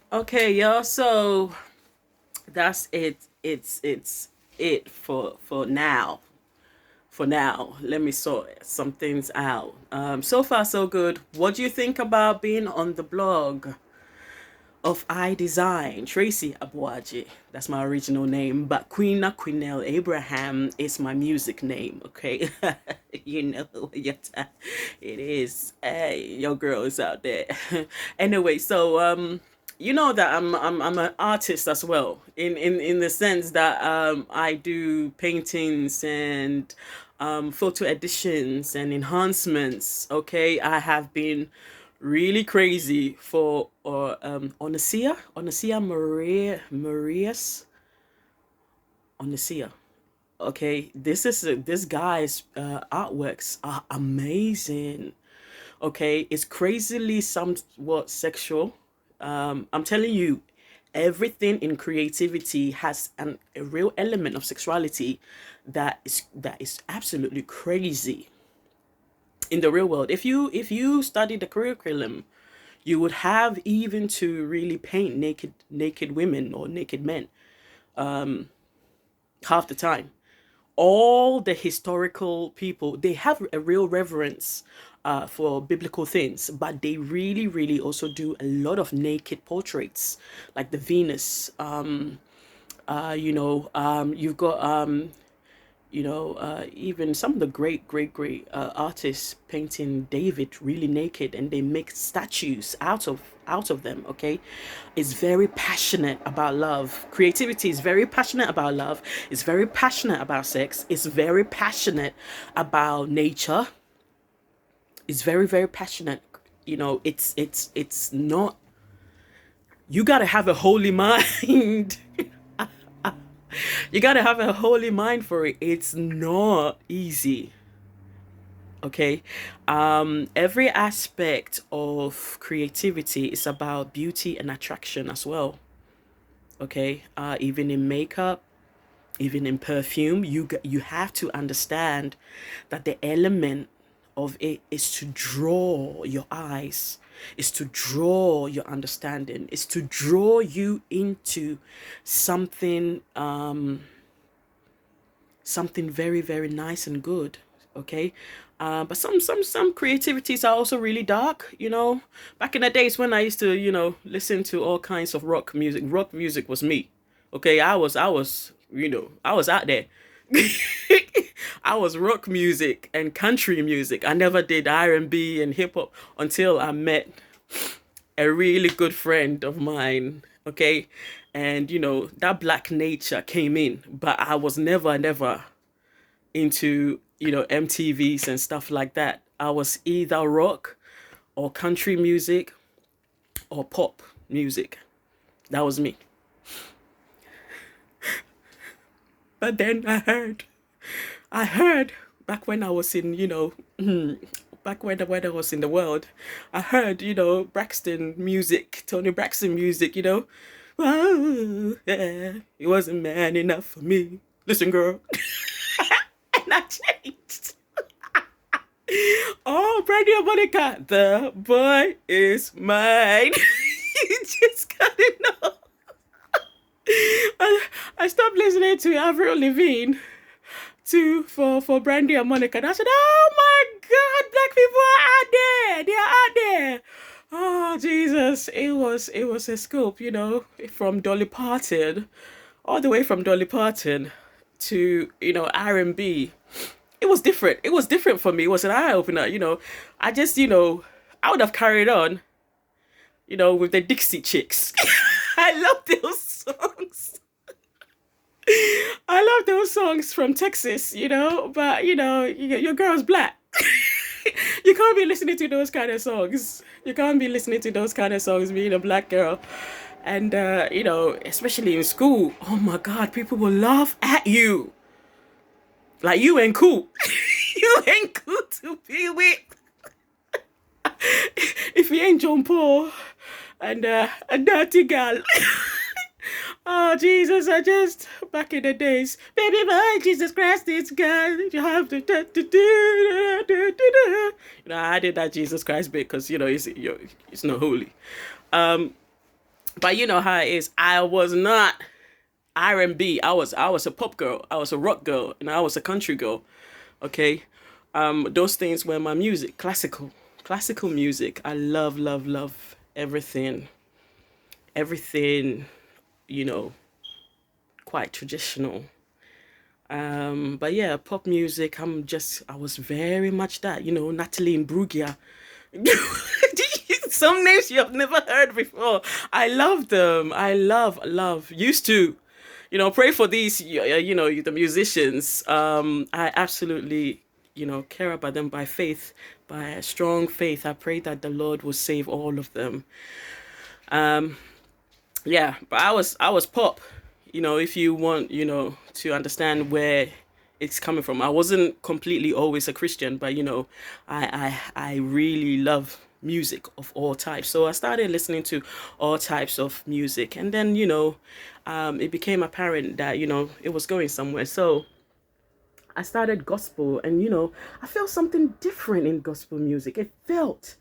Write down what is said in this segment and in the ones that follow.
Okay, y'all. So that's it. It's it for now. For now, let me sort some things out. So far so good. What do you think about being on the blog of I Design? Tracy Abuaji, that's my original name, but Queena Quinell Abraham is my music name. Okay, you know it is. Hey, your girl is out there. Anyway, so you know that I'm an artist as well, in the sense that I do paintings and photo editions and enhancements. Okay, I have been really crazy for Onasia Marias Onasia. Okay, this guy's artworks are amazing. Okay, it's crazily somewhat sexual. I'm telling you, everything in creativity has a real element of sexuality that is absolutely crazy in the real world. If you study the curriculum, you would have even to really paint naked women or naked men half the time. All the historical people, they have a real reverence for biblical things, but they really also do a lot of naked portraits, like the Venus. You've got even some of the great artists painting David really naked, and they make statues out of them. Okay, it's very passionate about love. Creativity is very passionate about love. It's very passionate about sex. It's very passionate about nature. It's very passionate. It's not. You gotta have a holy mind. You gotta have a holy mind for it. It's not easy. Okay, every aspect of creativity is about beauty and attraction as well. Okay, even in makeup, even in perfume, you have to understand that the element of it is to draw your eyes, is to draw your understanding, is to draw you into something something very nice and good. Okay, but some creativities are also really dark. Back in the days when I used to listen to all kinds of rock music was me. Okay, I was out there. I was rock music and country music. I never did R&B and hip hop until I met a really good friend of mine. Okay, and that black nature came in, but I was never into MTVs and stuff like that. I was either rock or country music or pop music. That was me. But then I heard back when I was in, back when I was in the world, I heard, Braxton music, Tony Braxton music, Oh, yeah, he wasn't man enough for me. Listen, girl. And I changed. Oh, Brandy and Monica, the boy is mine. You just gotta know. I stopped listening to Avril Lavigne for Brandy and Monica. And I said, "Oh my God, black people are out there. They are out there." Oh Jesus, it was a scoop, from Dolly Parton, all the way from Dolly Parton to R&B. It was different. It was different for me. It was an eye opener. I just I would have carried on, with the Dixie Chicks. I love those songs. I love those songs from Texas, but your girl's black. You can't be listening to those kind of songs. You can't be listening to those kind of songs being a black girl. And especially in school, oh my God, people will laugh at you. Like you ain't cool. You ain't cool to be with. If you ain't John Paul and a dirty gal. Oh Jesus! I just back in the days, baby boy, Jesus Christ, it's God. You have to I did that Jesus Christ bit because it's not holy. Um, But you know how it is. I was not R&B. I was a pop girl. I was a rock girl, and I was a country girl. Okay, those things were my music. Classical music. I love, love, love everything. Everything, you know, quite traditional. But yeah, pop music. I was very much that. You know, Natalie Imbruglia. Some names you have never heard before. I love them. I love. Used to, you know, pray for these. You know, the musicians. I absolutely, you know, care about them by faith, by a strong faith. I pray that the Lord will save all of them. Yeah, but I was pop. You know, if you want, you know, to understand where it's coming from. I wasn't completely always a Christian, but you know, I really love music of all types. So I started listening to all types of music, and then you know, it became apparent that you know it was going somewhere. So I started gospel, and you know, I felt something different in gospel music. It felt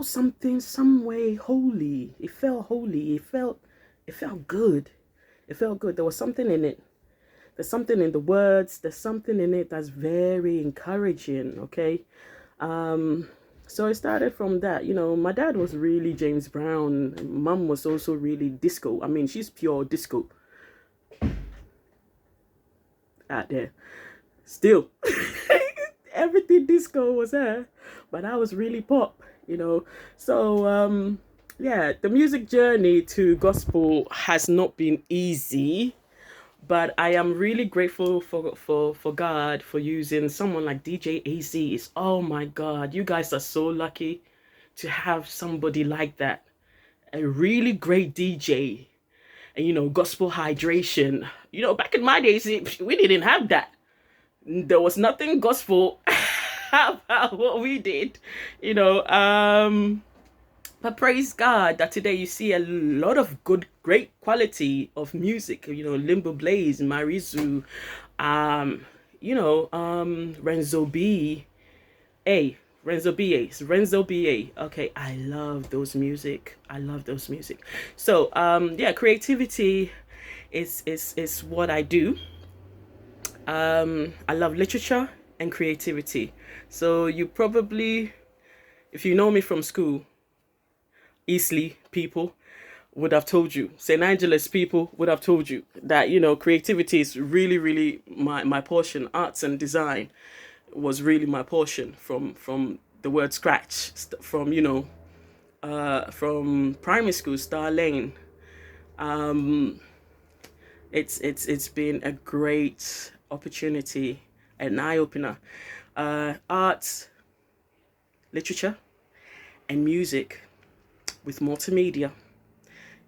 something some way holy. It felt holy. It felt good. It felt good. There was something in it. There's something in the words. There's something in it that's very encouraging. Okay. So I started from that. You know, my dad was really James Brown. Mum was also really disco. I mean, she's pure disco out there. Still, everything disco was there, but I was really pop. You know, so yeah, the music journey to gospel has not been easy, but I am really grateful for God for using someone like DJ AZ. Oh my God, you guys are so lucky to have somebody like that. A really great DJ. And you know, gospel hydration. You know, back in my days, we didn't have that. There was nothing gospel about what we did. You know, but praise God that today you see a lot of good, great quality of music. You know, Limbo Blaze, Marizu, um, Renzo B. A. Renzo B.A. Renzo B.A. Okay, I love those music. I love those music. So, yeah, creativity is what I do. I love literature and creativity. So you probably, if you know me from school, Eastleigh people would have told you, St. Angeles people would have told you that, you know, creativity is really, really my portion. Arts and design was really my portion from the word scratch, from, you know, from primary school, Star Lane. It's been a great opportunity, an eye opener. Arts, literature, and music with multimedia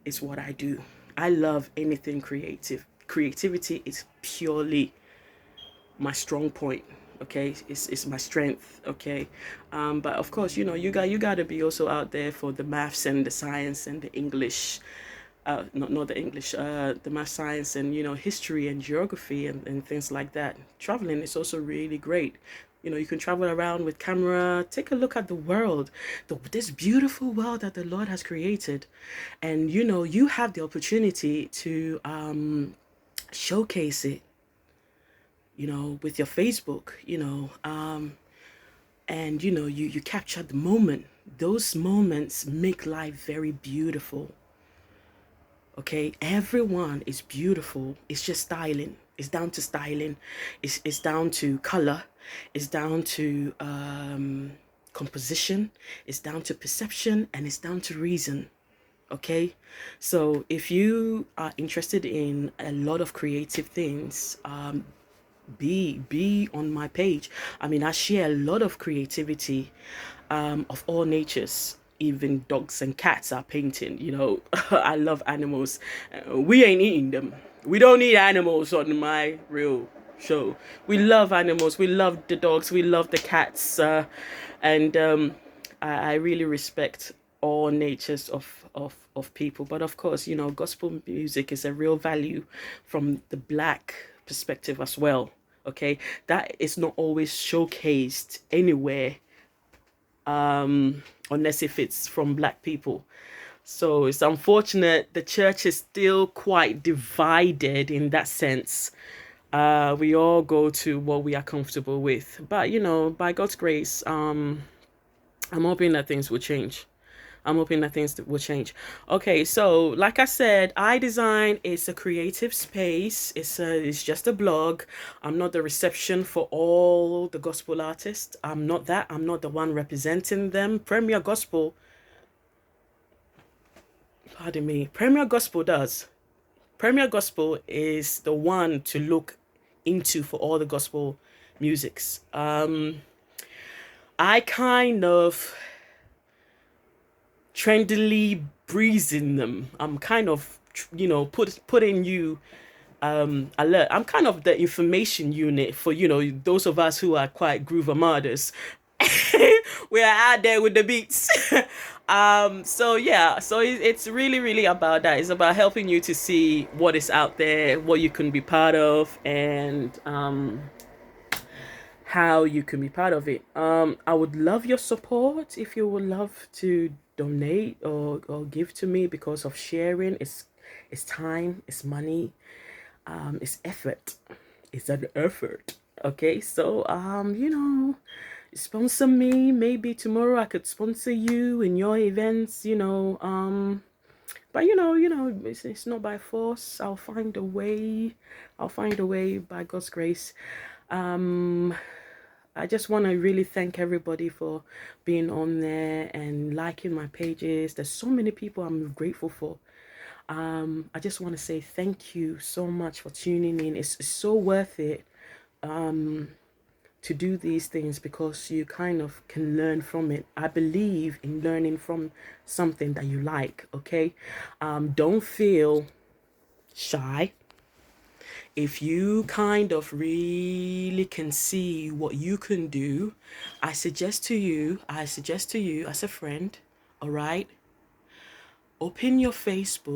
is what I do. I love anything creative. Creativity is purely my strong point. Okay, it's my strength. Okay, but of course, you know, you got to be also out there for the maths and the science and the English. Not the English, the math, science, and you know, history and geography and things like that. Traveling is also really great. You know, you can travel around with camera, take a look at the world, this beautiful world that the Lord has created, and you know, you have the opportunity to showcase it. You know, with your Facebook. You know, and you know, you capture the moment. Those moments make life very beautiful. Okay, everyone is beautiful. It's just styling. It's down to styling. It's down to color. It's down to composition. It's down to perception, and it's down to reason. Okay, so if you are interested in a lot of creative things, be on my page. I mean, I share a lot of creativity, of all natures. Even dogs and cats are painting. You know, I love animals. We ain't eating them. We don't need animals on my real show. We love animals. We love the dogs. We love the cats. And I really respect all natures of people. But of course, you know, gospel music is a real value from the black perspective as well. Okay, that is not always showcased anywhere, unless if it's from black people. So it's unfortunate the church is still quite divided in that sense. We all go to what we are comfortable with, but by God's grace, I'm hoping that things will change. I'm hoping that things will change. Okay, so like I said, iDesign is a creative space. It's just a blog. I'm not the reception for all the gospel artists. I'm not that. I'm not the one representing them. Premier Gospel, pardon me. Premier Gospel does. Premier Gospel is the one to look into for all the gospel musics. I kind of trendily breezing them. I'm kind of putting you alert. I'm kind of the information unit for those of us who are quite groove amadors. We are out there with the beats. So yeah, so it's really really about that. It's about helping you to see what is out there, what you can be part of, and how you can be part of it. I would love your support if you would love to donate or give to me, because of sharing. It's time, it's money, it's effort. It's an effort. Okay, so sponsor me. Maybe tomorrow I could sponsor you in your events. But it's not by force. I'll find a way. I'll find a way by God's grace. Um, I just want to really thank everybody for being on there and liking my pages. There's so many people I'm grateful for. I just want to say thank you so much for tuning in. It's so worth it to do these things, because you kind of can learn from it. I believe in learning from something that you like. Okay, don't feel shy. If you kind of really can see what you can do, I suggest to you as a friend, all right, open your Facebook